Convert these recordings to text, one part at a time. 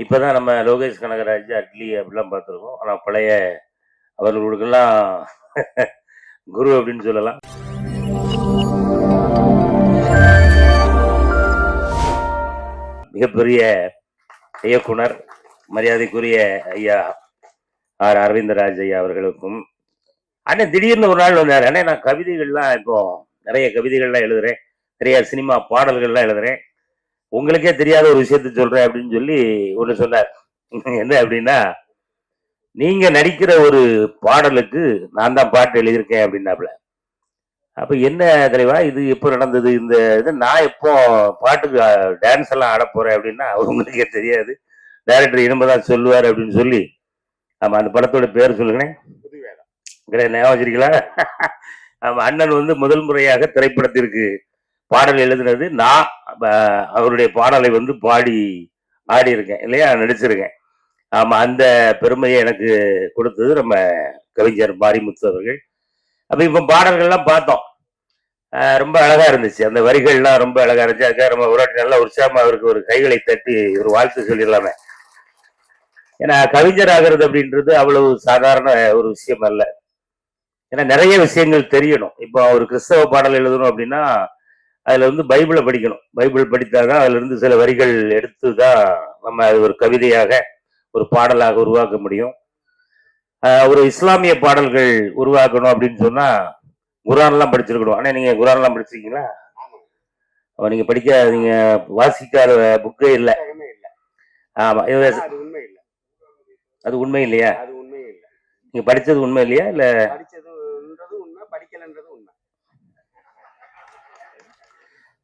இப்பதான் நம்ம லோகேஷ் கனகராஜ், அட்லி அப்படிலாம் பார்த்துருக்கோம். ஆனா பழைய அவர்களுக்கெல்லாம் குரு அப்படின்னு சொல்லலாம். மிகப்பெரிய இயக்குனர் மரியாதைக்குரிய ஐயா அரவிந்தராஜ் ஐயா அவர்களுக்கும் அண்ணன் திடீர்னு ஒரு நாள் வந்தார். அண்ணே நான் கவிதைகள்லாம் இப்போ நிறைய கவிதைகள்லாம் எழுதுறேன், நிறைய சினிமா பாடல்கள்லாம் எழுதுறேன், உங்களுக்கே தெரியாத ஒரு விஷயத்த சொல்றேன் அப்படின்னு சொல்லி ஒன்று சொன்னார். என்ன அப்படின்னா, நீங்க நடிக்கிற ஒரு பாடலுக்கு நான் தான் பாட்டு எழுதியிருக்கேன் அப்படின்னாப்புல. அப்ப என்ன தலைவா இது எப்போ நடந்தது இந்த இது, நான் எப்போ பாட்டுக்கு டான்ஸ் எல்லாம் ஆட போறேன் அப்படின்னா உங்களுக்கே தெரியாது, டைரக்டர் இனிமேதான் சொல்லுவார் அப்படின்னு சொல்லி. ஆமா, அந்த படத்தோட பேர் சொல்லுங்களேன். ஞாபகம் வச்சிருக்கீங்களா? ஆமா, அண்ணன் வந்து முதல் முறையாக திரைப்படத்திற்கு பாடல் எழுதினது நான். அவருடைய பாடலை வந்து பாடி ஆடி இருக்கேன் இல்லையா, நடிச்சிருக்கேன். ஆமா, அந்த பெருமையை எனக்கு கொடுத்தது நம்ம கவிஞர் மாரிமுத்து அவர்கள். அப்ப இப்ப பாடல்கள்லாம் பார்த்தோம், ரொம்ப அழகா இருந்துச்சு, அந்த வரிகள்லாம் ரொம்ப அழகா இருந்துச்சு. அதுக்காக நம்ம ஒரு நல்லா உற்சாகமா அவருக்கு ஒரு கைகளை தட்டி ஒரு வாழ்த்து சொல்லிடலாமே. ஏன்னா கவிஞர் ஆகிறது அப்படின்றது அவ்வளவு சாதாரண ஒரு விஷயம் அல்ல. ஏன்னா நிறைய விஷயங்கள் தெரியணும். இப்போ ஒரு கிறிஸ்தவ பாடல் எழுதணும் அப்படின்னா அதுல வந்து பைபிளை படிக்கணும். பைபிள் படித்தாதான் அதுல இருந்து சில வரிகள் எடுத்துதான் நம்ம அது ஒரு கவிதையாக ஒரு பாடலாக உருவாக்க முடியும். ஒரு இஸ்லாமிய பாடல்கள் உருவாக்கணும் அப்படின்னு சொன்னா குரான்லாம் படிச்சிருக்கணும். ஆனா நீங்க குரான்லாம் படிச்சிருக்கீங்களா? நீங்க படிக்க, நீங்க வாசிக்காத புக்கே இல்லை. ஆமா, அது உண்மை இல்லையா? நீங்க படிச்சது உண்மை இல்லையா? இல்ல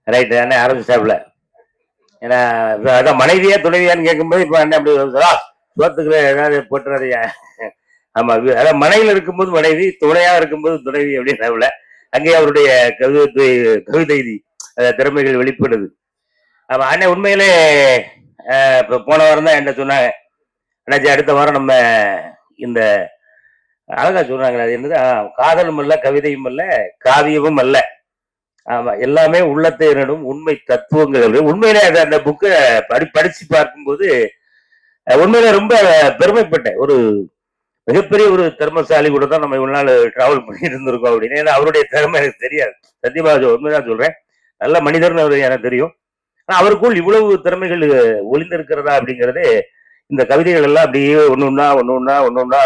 ரைட், அண்ணன் ஆரம்பிச்சாப்ல. ஏன்னா அதான் மனைவியா துணைவியான்னு கேட்கும்போது இப்ப அண்ணன் அப்படி சோத்துக்குள்ள ஏதாவது போட்டுறாதியா. ஆமா, அதான் மனைவியில் இருக்கும்போது மனைவி, துணையா இருக்கும்போது துணைவி அப்படின்னாப்ல. அங்கே அவருடைய கவிதை திறமைகள் வெளிப்படுது. ஆமா, அண்ணன் உண்மையிலே இப்ப போன வாரம் தான் என்ன சொன்னாங்க, அண்ணாச்சி அடுத்த வாரம் நம்ம இந்த அழகா சொன்னாங்க, அது என்னது, காதலும் அல்ல கவிதையும் அல்ல காவியமும் அல்ல, ஆமா எல்லாமே உள்ளத்தை நடும் உண்மை தத்துவங்கள். உண்மையிலே அது அந்த புக்கை படிச்சு பார்க்கும்போது உண்மையிலே ரொம்ப பெருமைப்பட்டேன். ஒரு மிகப்பெரிய ஒரு திறமசாலி கூட தான் நம்ம இவ்வளவு நாள் டிராவல் பண்ணிட்டு இருந்திருக்கோம் அப்படின்னு. ஏன்னா அவருடைய திறமை எனக்கு தெரியாது, சத்தியமா உண்மைதான் சொல்றேன். நல்ல மனிதர்னு எனக்கு தெரியும். ஆனா அவருக்குள் இவ்வளவு திறமைகள் ஒளிந்திருக்கிறதா அப்படிங்கிறது இந்த கவிதைகள் எல்லாம் அப்படியே ஒன்னொன்னா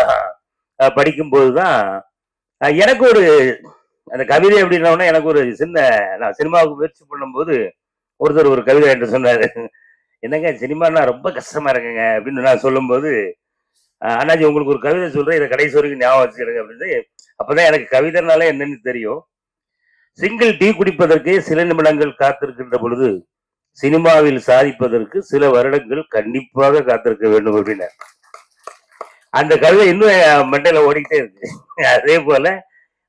படிக்கும் போதுதான் எனக்கு ஒரு அந்த கவிதை அப்படின்னா எனக்கு ஒரு சின்ன, நான் சினிமாவுக்கு முயற்சி பண்ணும்போது ஒருத்தர் ஒரு கவிதை என்று சொன்னாரு, என்னங்க சினிமானா ரொம்ப கஷ்டமா இருக்குங்க அப்படின்னு நான் சொல்லும்போது, அண்ணாஜி உங்களுக்கு ஒரு கவிதை சொல்றேன், இதை கடைசி வரைக்கும் ஞாபகம் வச்சுக்கிடுங்க அப்படின்னு. அப்பதான் எனக்கு கவிதைனாலே என்னன்னு தெரியும். சிங்கிள் டீ குடிப்பதற்கே சில நிமிடங்கள் காத்திருக்கின்ற பொழுது சினிமாவில் சாதிப்பதற்கு சில வருடங்கள் கண்டிப்பாக காத்திருக்க வேண்டும் அப்படின்னு அந்த கவிதை இன்னும் மண்டையில ஓடிக்கிட்டே இருக்கு. அதே போல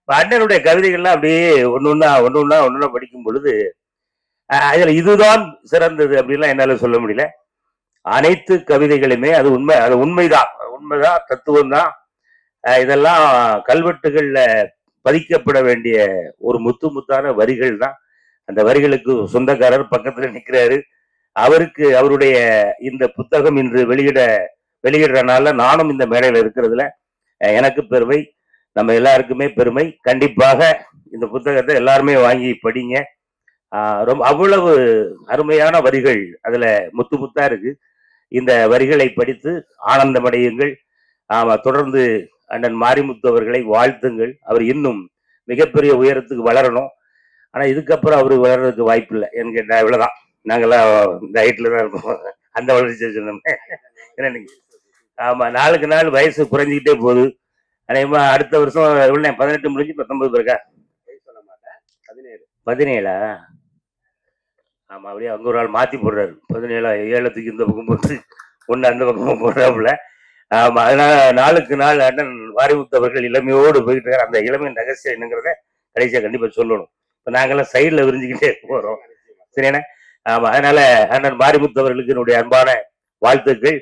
அண்ணனுடைய கவிதைகள்லாம் அப்படியே ஒன்னொன்னா படிக்கும் பொழுது அதுல இதுதான் சிறந்தது அப்படின்லாம் என்னால சொல்ல முடியல. அனைத்து கவிதைகளுமே அது உண்மைதான் தத்துவம் தான். இதெல்லாம் கல்வெட்டுகள்ல பதிக்கப்பட வேண்டிய ஒரு முத்தான வரிகள் தான். அந்த வரிகளுக்கு சொந்தக்காரர் பக்கத்துல நிற்கிறாரு. அவருக்கு அவருடைய இந்த புத்தகம் இன்று வெளியிடுறனால நானும் இந்த மேடையில இருக்கிறதுல எனக்கு பெருமை, நம்ம எல்லாருக்குமே பெருமை. கண்டிப்பாக இந்த புத்தகத்தை எல்லாருமே வாங்கி படிங்க. ரொம்ப அவ்வளவு அருமையான வரிகள் அதுல முத்தா இருக்கு. இந்த வரிகளை படித்து ஆனந்தமடையுங்கள். தொடர்ந்து அண்ணன் மாரிமுத்து அவர்களை வாழ்த்துங்கள். அவர் இன்னும் மிகப்பெரிய உயரத்துக்கு வளரணும். ஆனா இதுக்கப்புறம் அவரு வளர்றதுக்கு வாய்ப்பு இல்லை. எனக்கு கேட்டா இவ்வளவுதான், நாங்கெல்லாம் இந்த ஹைட்ல தான் இருப்போம். அந்த வளர்ச்சி சொன்னோமே. ஆமா, நாளுக்கு நாள் வயசு குறைஞ்சிக்கிட்டே போகுது. அநேகமா அடுத்த வருஷம் எவ்வளவு, 18 முடிஞ்சு 19 இருக்கா? 17. ஆமா, அப்படியே அங்க ஒரு ஆள் மாத்தி போடுறாரு. 17 ஏலத்துக்கு இந்த பக்கம் போட்டு 1 அந்த பக்கமும் போடுறாப்புல. ஆமா, அதனால நாளுக்கு நாள் அண்ணன் மாரிமுத்து அவர்கள் இளமையோடு போயிட்டு இருக்காரு. அந்த இளமையின் ரகசியம் என்னங்கிறத கடைசியா கண்டிப்பா சொல்லணும். இப்ப நாங்கெல்லாம் சைட்ல விரிஞ்சுக்கிட்டே போறோம், சரியான. ஆமா, அதனால அண்ணன் மாரிமுத்து அவர்களுக்கு என்னுடைய அன்பான வாழ்த்துக்கள்.